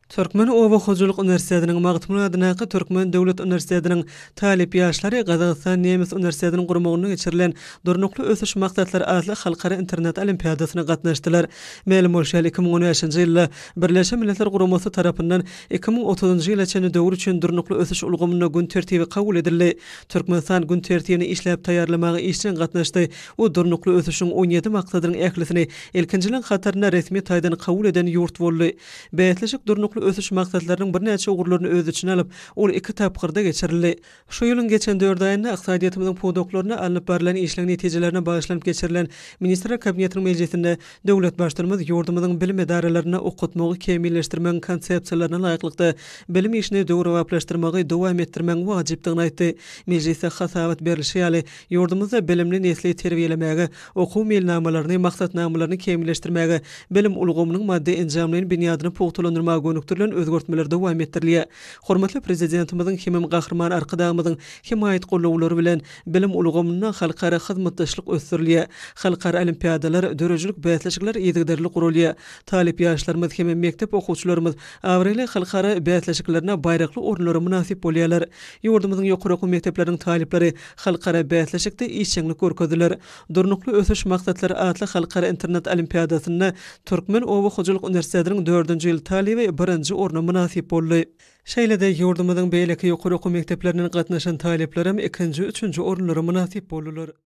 Türkmen Oba Hojuluk Üniversitetining magtumunadynaky Türkmen Döwlet Üniversitetining talip ýaşlary Gazagystan Nemes Üniversitetining gurmagyna geçirilen durnukly ösüş maksatlary adly halkara internet olimpiadasyna gatnaşdylar. Ma'lum bolşal 2013-nji ýylda Birleşen Milletler Guramasy tarapyndan 2030-njy ýylaçany döwür üçin durnukly ösüş ulgamyna gün tertibi kabul edildi. Türkmenistan gün tertibini işläp taýýarlamagy işçiň gatnaşdy. O durnukly ösüşiň 17 maksadynyň ählisini elkinjilik hataryna resmi taýdan kabul eden ýurt boldy. Beýleşik durnukly ösüş maksatlarynyň bir näçe ugurlaryny öz içine alyp, ol 2 tapgyrda geçirildi. Şu ýylyň geçen 4 aýynda ykdysadyýatymyzyň podoklarına alınıp barilen işleň netijelerine bagşlanyp geçirilen Ministrler Kabinetiniň mejlisinde döwlet başlarymyz ýurdumyzyň bilim edaralaryna okutmagy kemilleşdirmeň konsepsiýalaryna laýyklykda bilim işini döwür wagtlaşdyrmagy dowam etdirmeň wajypdygyny aýtdy. Mejlisde hasabat berilişi ýaly ýurdumyzda bilimli nesli terbiýelemäge, okuw melnamalaryny, maksatnamalaryny kemilleşdirmäge, bilim ulgamynyň maddi enjamlaryny binýadyny pogtalandyrmagy özgörtmeler dowam etdirilýär. Hormatly prezidentimizin hemem gahrman arkadagymyzyň himayet gollawlary bilen bilim ulgamyna halkara hyzmatdaşlyk ösdürilýär. Halkara olimpiadalar, dörejilik bäsleşikler ýetigderli gurulýar. Talip ýaşlarymyz hemem mektep okuwçylarymyz awrely halkara bäsleşiklerine baýrakly orunlara munasip bolýarlar. Ýurdumyzyň ýokary okuw mekdepleriniň talipleri halkara bäsleşikde işçilik görkezdiler. Durnukly ösüş maksatlary adly halkara internet olimpiadasyna Türkmen Oba Hojuluk Üniversitetiniň 4-nji ýyl talibi birinji orna munasip boldy. Şeýlede ýurdumyzyň beýleki ýokary okuw mekdepleriniň gatnaşan taliplerim 2-nji, 3-nji orunlara munasip boldular.